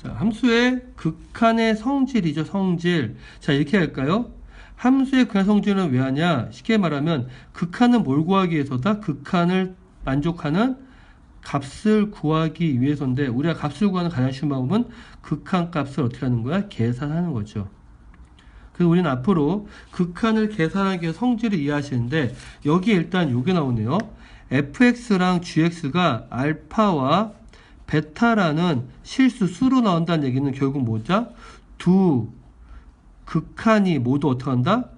자, 함수의 극한의 성질이죠, 성질. 자, 이렇게 할까요? 함수의 극한 성질은 왜 하냐? 쉽게 말하면 극한은 뭘 구하기 위해서다? 극한을 만족하는 값을 구하기 위해서인데, 우리가 값을 구하는 가장 쉬운 방법은 극한 값을 어떻게 하는 거야? 계산하는 거죠. 그래서 우리는 앞으로 극한을 계산하기 위해 성질을 이해하시는데, 여기에 일단 요게 나오네요. fx랑 gx가 알파와 베타라는 실수 수로 나온다는 얘기는 결국 뭐죠? 두 극한이 모두 어떻게 한다?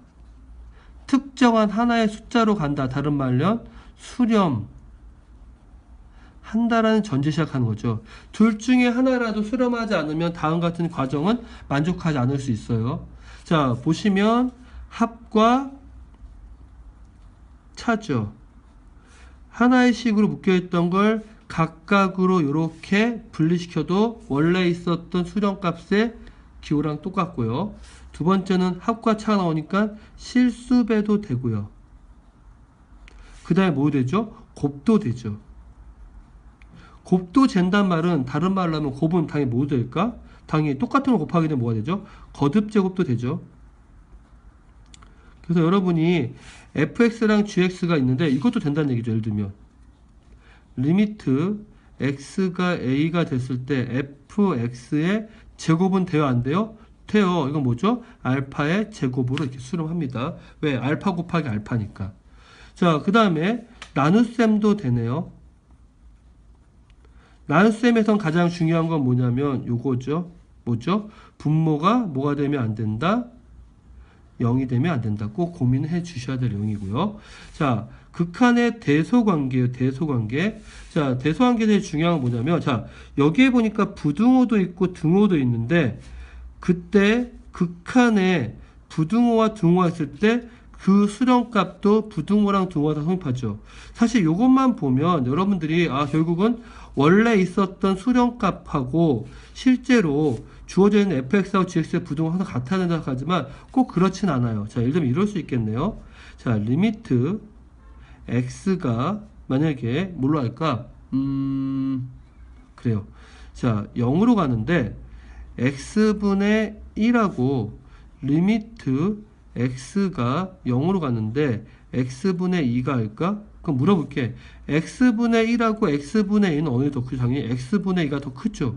특정한 하나의 숫자로 간다. 다른 말로 수렴 한다라는 전제 시작하는 거죠. 둘 중에 하나라도 수렴하지 않으면 다음 같은 과정은 만족하지 않을 수 있어요. 자, 보시면 합과 차죠. 하나의 식으로 묶여있던 걸 각각으로 이렇게 분리시켜도 원래 있었던 수렴값의 기호랑 똑같고요. 두 번째는 합과 차가 나오니까 실수배도 되고요. 그 다음에 뭐 되죠? 곱도 되죠. 곱도 잰단 말은 다른 말로 하면 곱은 당연히 뭐 될까? 당연히 똑같은 걸 곱하게 되면 뭐가 되죠? 거듭제곱도 되죠. 그래서 여러분이 fx랑 gx가 있는데 이것도 된다는 얘기죠. 예를 들면 리미트 x가 a가 됐을 때 fx의 제곱은 돼요, 안 돼요? 돼요. 이건 뭐죠? 알파의 제곱으로 이렇게 수렴합니다. 왜? 알파 곱하기 알파니까. 자, 그 다음에 나눗셈도 되네요. 나눗셈에선 가장 중요한 건 뭐냐면 요거죠. 뭐죠? 분모가 뭐가 되면 안 된다? 0이 되면 안 된다. 꼭 고민해 주셔야 될 내용이고요. 자, 극한의 대소관계예요. 대소관계. 자, 대소관계에 대해 중요한 건 뭐냐면, 자, 여기에 보니까 부등호도 있고 등호도 있는데, 그때 극한에 부등호와 등호가 있을 때 그 수렴값도 부등호랑 등호가 다 성립하죠. 사실 이것만 보면 여러분들이 결국은 원래 있었던 수렴값하고 실제로 주어져 있는 fx하고 gx의 부등호 항상 같아야 된다고 하지만 꼭 그렇진 않아요. 자, 예를 들면 이럴 수 있겠네요. 자, 리미트 x가 만약에 뭘로 할까? 그래요. 자, 0으로 가는데 x분의 1하고 리미트 x가 0으로 갔는데 x분의 2가 할까? 그럼 물어볼게. x분의 1하고 x분의 2는 어느 게 더 크죠? 당연히 x분의 2가 더 크죠.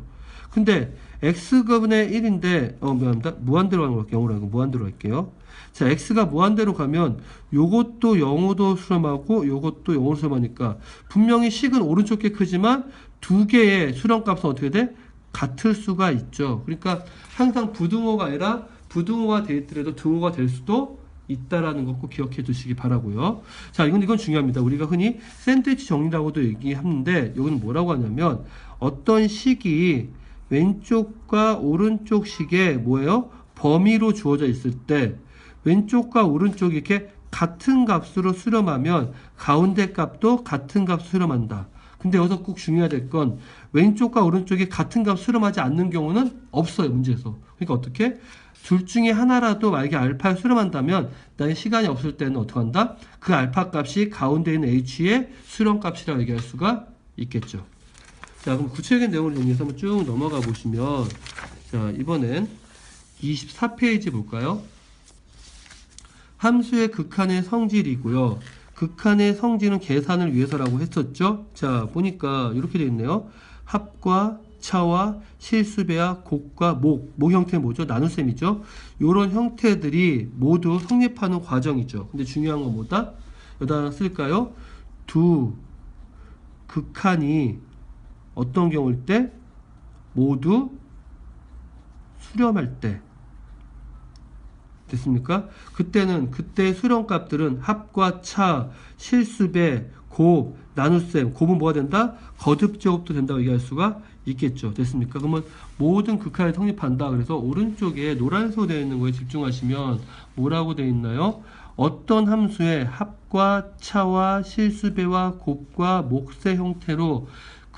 근데 x분의 1인데 미안합니다. 무한대로 가는 거 0으로 하고 무한대로 할게요. 자, x가 무한대로 가면 요것도 0으로 수렴하고 요것도 0으로 수렴하니까 분명히 식은 오른쪽 게 크지만 두 개의 수렴값은 어떻게 돼? 같을 수가 있죠. 그러니까 항상 부등호가 아니라 부등호가 돼 있더라도 등호가 될 수도 있다라는 거 꼭 기억해 두시기 바라고요. 자, 이건 중요합니다. 우리가 흔히 샌드위치 정리라고도 얘기하는데 이건 뭐라고 하냐면 어떤 식이 왼쪽과 오른쪽 식의 뭐예요? 범위로 주어져 있을 때 왼쪽과 오른쪽이 이렇게 같은 값으로 수렴하면 가운데 값도 같은 값으로 수렴한다. 근데 여기서 꼭 중요해야 될 건 왼쪽과 오른쪽이 같은 값 수렴하지 않는 경우는 없어요, 문제에서. 그러니까 어떻게? 둘 중에 하나라도 만약에 알파에 수렴한다면 나의 시간이 없을 때는 어떻게 한다? 그 알파 값이 가운데 있는 h의 수렴 값이라고 얘기할 수가 있겠죠. 자, 그럼 구체적인 내용을 정리해서 한번 쭉 넘어가 보시면, 자, 이번엔 24페이지 볼까요? 함수의 극한의 성질이고요. 극한의 성질은 계산을 위해서라고 했었죠. 자, 보니까 이렇게 되어 있네요. 합과 차와 실수배와 곱과 목 형태는 뭐죠? 나눗셈이죠. 이런 형태들이 모두 성립하는 과정이죠. 근데 중요한 건 뭐다? 여기다 쓸까요? 두 극한이 어떤 경우일 때? 모두 수렴할 때. 됐습니까? 그때 수렴값들은 합과 차, 실수배, 곱, 나눗셈, 곱은 뭐가 된다? 거듭제곱도 된다고 얘기할 수가 있겠죠. 됐습니까? 그러면 모든 극한이 성립한다. 그래서 오른쪽에 노란색으로 되어 있는 거에 집중하시면 뭐라고 되어 있나요? 어떤 함수의 합과 차와 실수배와 곱과 목세 형태로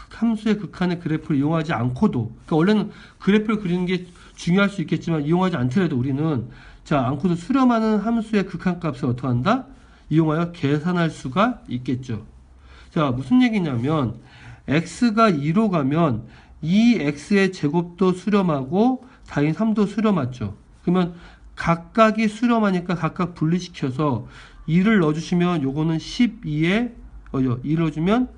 함수의 극한의 그래프를 이용하지 않고도, 그러니까 원래는 그래프를 그리는 게 중요할 수 있겠지만 이용하지 않더라도 우리는 않고도 수렴하는 함수의 극한값을 어떻게 한다? 이용하여 계산할 수가 있겠죠. 자, 무슨 얘기냐면 x가 2로 가면 2x의 제곱도 수렴하고 당연히 3도 수렴하죠. 그러면 각각이 수렴하니까 각각 분리시켜서 2를 넣어주시면 요거는 12에 2를 넣어주면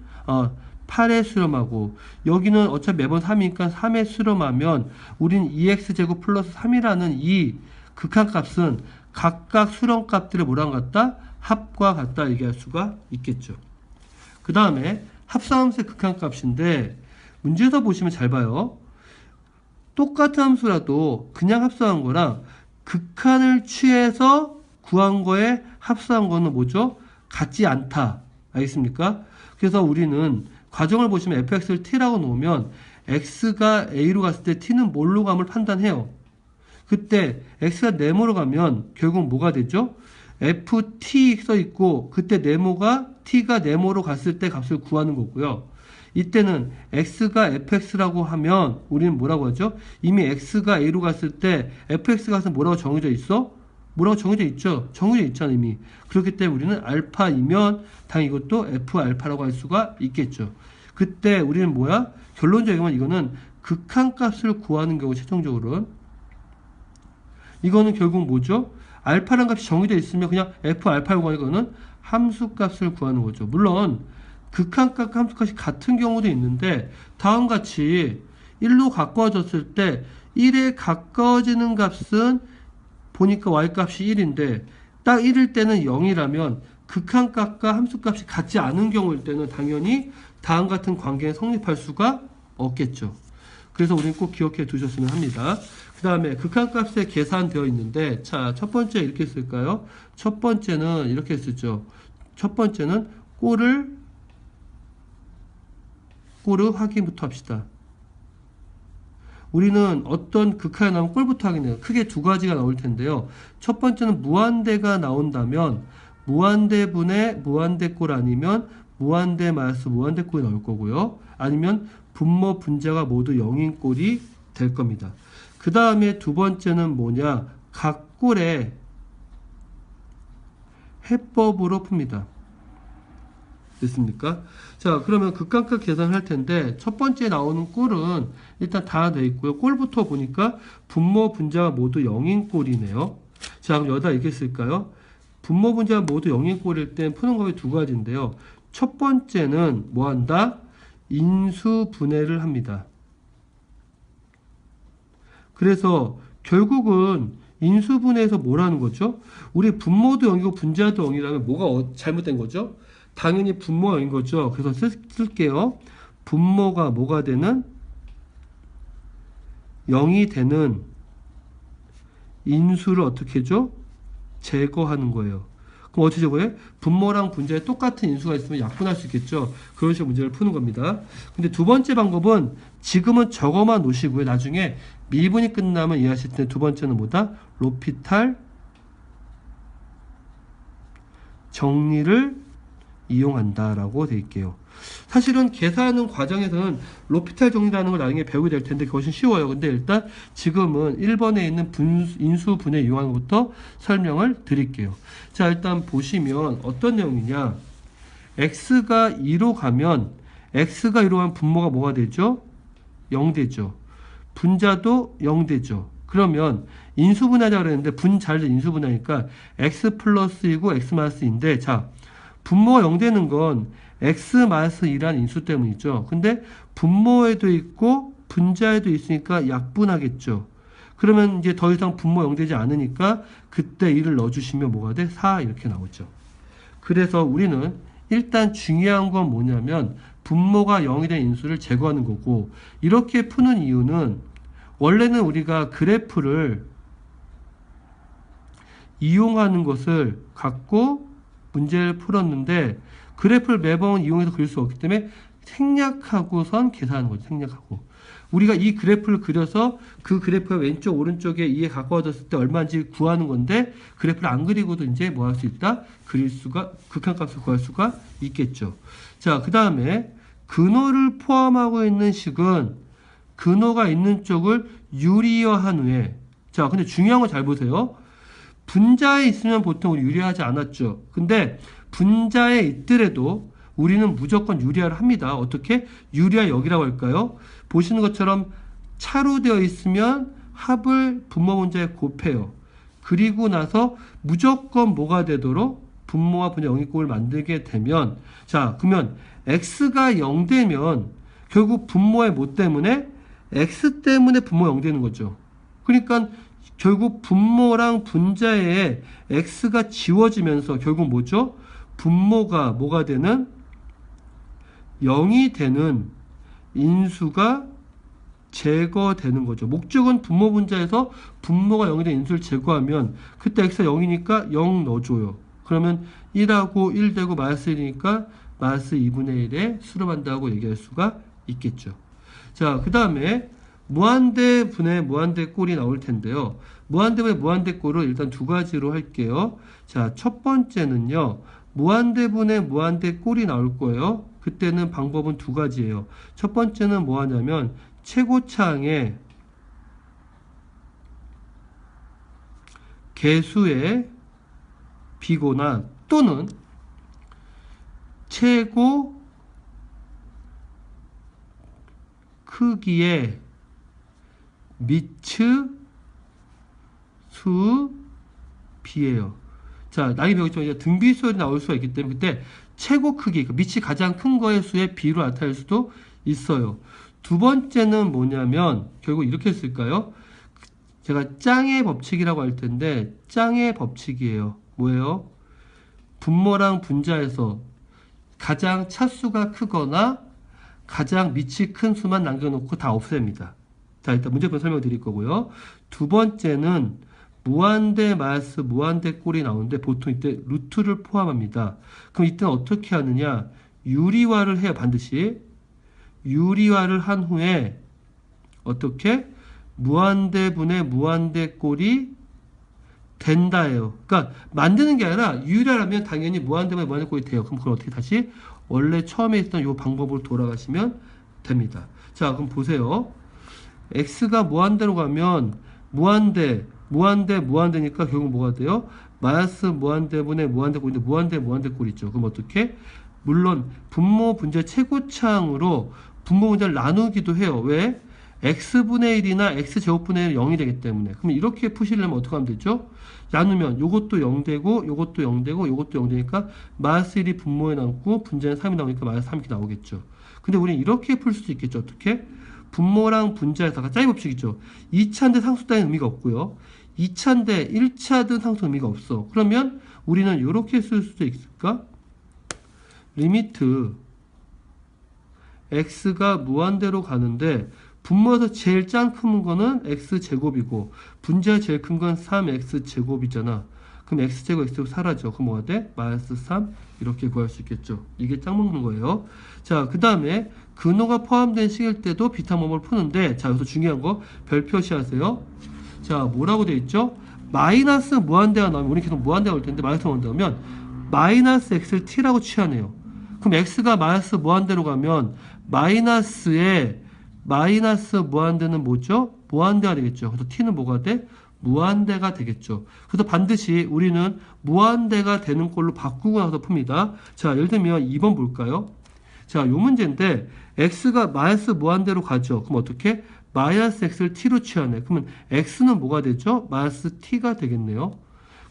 8에 수렴하고, 여기는 어차피 매번 3이니까 3에 수렴하면 우린 2x제곱 플러스 3이라는 이 극한값은 각각 수렴값들의 뭐랑 같다? 합과 같다 얘기할 수가 있겠죠. 그 다음에 합성함수의 극한값인데 문제에서 보시면 잘 봐요. 똑같은 함수라도 그냥 합성한 거랑 극한을 취해서 구한 거에 합성한 거는 뭐죠? 같지 않다. 알겠습니까? 그래서 우리는 과정을 보시면 fx를 t라고 놓으면 x가 a로 갔을 때 t는 뭘로 감을 판단해요. 그때 x가 네모로 가면 결국 뭐가 되죠? ft 써 있고 그때 네모가 t가 네모로 갔을 때 값을 구하는 거고요. 이때는 x가 fx라고 하면 우리는 뭐라고 하죠? 이미 x가 a로 갔을 때 fx 값은 뭐라고 정해져 있어? 뭐라고 정해져 있죠? 정해져 있잖아 이미. 그렇기 때문에 우리는 알파이면 당연히 이것도 f 알파라고 할 수가 있겠죠. 그때 우리는 뭐야? 결론적으로 이거는 극한값을 구하는 경우 최종적으로는 이거는 결국 뭐죠? 알파라는 값이 정해져 있으면 그냥 f 알파라고 하는 거는 함수값을 구하는 거죠. 물론 극한값과 함수값이 같은 경우도 있는데 다음같이 1로 가까워졌을 때 1에 가까워지는 값은 보니까 y값이 1인데 딱 1일 때는 0이라면 극한값과 함수값이 같지 않은 경우일 때는 당연히 다음 같은 관계에 성립할 수가 없겠죠. 그래서 우리는 꼭 기억해 두셨으면 합니다. 그 다음에 극한값에 계산되어 있는데, 자, 첫 번째 이렇게 쓸까요? 첫 번째는 이렇게 쓰죠. 첫 번째는 꼴을 확인부터 합시다. 우리는 어떤 극한이 나오면 꼴부터 확인해요. 크게 두 가지가 나올 텐데요. 첫 번째는 무한대가 나온다면 무한대분의 무한대꼴 아니면 무한대 마이너스 무한대꼴이 나올 거고요. 아니면 분모 분자가 모두 0인 꼴이 될 겁니다. 그 다음에 두 번째는 뭐냐? 각 꼴의 해법으로 풉니다. 됐습니까? 자, 그러면 극한값 계산을 할 텐데 첫 번째 나오는 꼴은 일단 다 돼 있고요. 꼴부터 보니까 분모 분자가 모두 0인 꼴이네요. 자, 그럼 여기다 이렇게 쓸까요? 분모 분자가 모두 0인 꼴일 땐 푸는 법이 두 가지인데요. 첫 번째는 뭐 한다? 인수분해를 합니다. 그래서 결국은 인수분해에서 뭐라는 거죠? 우리 분모도 0이고 분자도 0이라면 뭐가 잘못된 거죠? 당연히 분모가 0인 거죠. 그래서 쓸게요. 분모가 뭐가 되는? 0이 되는 인수를 어떻게 해줘? 제거하는 거예요. 그럼 어떻게 제거해? 분모랑 분자에 똑같은 인수가 있으면 약분할 수 있겠죠. 그런 식으로 문제를 푸는 겁니다. 근데 두 번째 방법은 지금은 저거만 놓으시고요. 나중에 미분이 끝나면 이해하실 때 두 번째는 뭐다? 로피탈 정리를 이용한다라고 되어 있게요. 사실은 계산하는 과정에서는 로피탈 정리라는 걸 나중에 배우게 될 텐데 그것은 쉬워요. 근데 일단 지금은 1번에 있는 인수 분해 이용하는 것부터 설명을 드릴게요. 자, 일단 보시면 어떤 내용이냐? x가 2로 가면 분모가 뭐가 되죠? 0 되죠. 분자도 0 되죠. 그러면 인수분해하자 그랬는데 분자를 인수분해하니까 x 플러스 2고 x 마이너스 2인데, 자, 분모가 0 되는 건 x 마이너스 2란 인수 때문이죠. 근데 분모에도 있고 분자에도 있으니까 약분하겠죠. 그러면 이제 더 이상 분모 0 되지 않으니까 그때 2를 넣어주시면 뭐가 돼? 4 이렇게 나오죠. 그래서 우리는 일단 중요한 건 뭐냐면 분모가 0이 된 인수를 제거하는 거고, 이렇게 푸는 이유는 원래는 우리가 그래프를 이용하는 것을 갖고 문제를 풀었는데 그래프를 매번 이용해서 그릴 수 없기 때문에 생략하고선 계산하는 거죠. 생략하고. 우리가 이 그래프를 그려서 그 그래프가 왼쪽 오른쪽에 2에 가까워졌을 때 얼마인지 구하는 건데 그래프를 안 그리고도 이제 뭐 할 수 있다? 극한값을 구할 수가 있겠죠. 자, 그 다음에 근호를 포함하고 있는 식은 근호가 있는 쪽을 유리화한 후에, 자, 근데 중요한 거 잘 보세요. 분자에 있으면 보통 우리 유리하지 않았죠. 근데 분자에 있더라도 우리는 무조건 유리화를 합니다. 어떻게? 유리화 여기라고 할까요? 보시는 것처럼 차로 되어 있으면 합을 분모 분자에 곱해요. 그리고 나서 무조건 뭐가 되도록 분모와 분자 영입곱을 만들게 되면, 자, 그러면 x가 0 되면 결국 분모의 뭐 때문에? x 때문에 분모 0 되는 거죠. 그러니까 결국 분모랑 분자에 x가 지워지면서 결국 뭐죠? 분모가 뭐가 되는? 0이 되는 인수가 제거되는 거죠. 목적은 분모 분자에서 분모가 0이 된 인수를 제거하면 그때 x가 0이니까 0 넣어줘요. 그러면 1하고 1 되고 마이너스 1이니까 마이너스 2분의 1에 수렴한다고 얘기할 수가 있겠죠. 자, 그 다음에 무한대 분의 무한대 꼴이 나올 텐데요. 무한대 분의 무한대 꼴을 일단 두 가지로 할게요. 자, 첫 번째는요. 무한대 분의 무한대 꼴이 나올 거예요. 그때는 방법은 두 가지예요. 첫 번째는 뭐 하냐면 최고차항의 개수의 비고나 또는 최고 크기의 미츠 수 비예요. 자, 나이 배우겠지만 이제 등비수열이 나올 수가 있기 때문에 그때 최고 크기, 그러니까 밑이 가장 큰 거의 수의 비로 나타낼 수도 있어요. 두 번째는 뭐냐면 결국 이렇게 쓸까요? 제가 짱의 법칙이라고 할 텐데 짱의 법칙이에요. 뭐예요? 분모랑 분자에서 가장 차수가 크거나 가장 밑이 큰 수만 남겨놓고 다 없앱니다. 자, 일단 문제편 설명드릴 거고요. 두 번째는 무한대 마이너스 무한대 꼴이 나오는데 보통 이때 루트를 포함합니다. 그럼 이때는 어떻게 하느냐? 유리화를 해요. 반드시. 유리화를 한 후에 어떻게? 무한대분의 무한대 꼴이 된다예요. 그러니까 만드는 게 아니라 유리화라면 당연히 무한대분의 무한대 꼴이 돼요. 그럼 그걸 어떻게 다시 원래 처음에 있던 이 방법으로 돌아가시면 됩니다. 자, 그럼 보세요. x가 무한대로 가면 무한대니까 결국 뭐가 돼요? 마이너스 무한대분의 무한대 꼴인데 무한대 꼴 있죠. 그럼 어떻게? 물론 분모 분자 최고차항으로 분모 분자를 나누기도 해요. 왜? x분의 1이나 x제곱분의 1이 0이 되기 때문에. 그럼 이렇게 푸시려면 어떻게 하면 되죠? 나누면 요것도 0 되고 요것도 0 되고 요것도 0 되니까 마이너스 1이 분모에 남고 분자에 3이 나오니까 마이너스 3이 나오겠죠. 근데 우리는 이렇게 풀 수도 있겠죠. 어떻게? 분모랑 분자에다가 짜이 법칙이죠. 2차인데 상수 따윈 의미가 없고요. 2차인데 1차든 상수 의미가 없어. 그러면 우리는 이렇게 쓸 수도 있을까? 리미트 x가 무한대로 가는데 분모에서 제일 짱 큰 거는 x제곱이고 분자가 제일 큰 건 3x제곱이잖아. 그럼 x제곱 x제곱 사라져. 그럼 뭐가 돼? 마이너스 3 이렇게 구할 수 있겠죠. 이게 짱 먹는 거예요. 자, 그 다음에 근호가 포함된 식일 때도 비타 모음을 푸는데, 자, 여기서 중요한 거 별 표시하세요. 자, 뭐라고 돼 있죠? 마이너스 무한대가 나오면 우리 계속 무한대가 올 텐데 마이너스 무한대 오면 마이너스 x를 t라고 취하네요. 그럼 x가 마이너스 무한대로 가면 마이너스에 마이너스 무한대는 뭐죠? 무한대가 되겠죠. 그래서 t는 뭐가 돼? 무한대가 되겠죠. 그래서 반드시 우리는 무한대가 되는 걸로 바꾸고 나서 풉니다. 자, 예를 들면 2번 볼까요? 자, 요 문제인데 x가 마이너스 무한대로 가죠. 그럼 어떻게? 마이너스 x를 t로 취하네. 그러면 x는 뭐가 되죠? 마이너스 t가 되겠네요.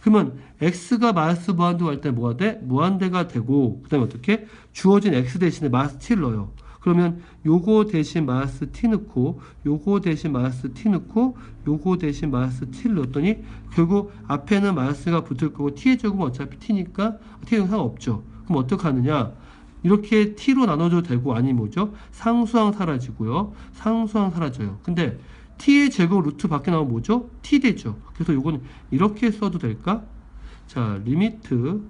그러면 x가 마이너스 무한대로 갈 때 뭐가 돼? 무한대가 되고 그 다음에 어떻게? 주어진 x 대신에 마이너스 t를 넣어요. 그러면 요거 대신 마이너스 t 넣고 요거 대신 마이너스 t 넣고 요거 대신 마이너스 t를 넣었더니 결국 앞에는 마이너스가 붙을 거고 t의 제곱은 어차피 t니까 t는 상관없죠. 그럼 어떻게 하느냐? 이렇게 t로 나눠줘도 되고 아니면 뭐죠? 상수항 사라지고요. 상수항 사라져요. 근데 t의 제곱 루트 밖에 나오면 뭐죠? t 되죠. 그래서 요거는 이렇게 써도 될까? 자, 리미트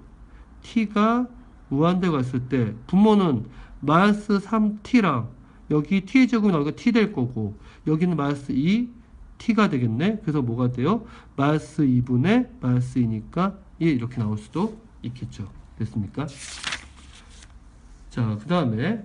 t가 무한대 갔을 때 분모는 마이너스 3t랑 여기 t의 제곱이 나오니까 t 될 거고 여기는 마이너스 2t가 되겠네. 그래서 뭐가 돼요? 마이너스 2분의 마이너스 2니까 1 이렇게 나올 수도 있겠죠. 됐습니까? 자, 그 다음에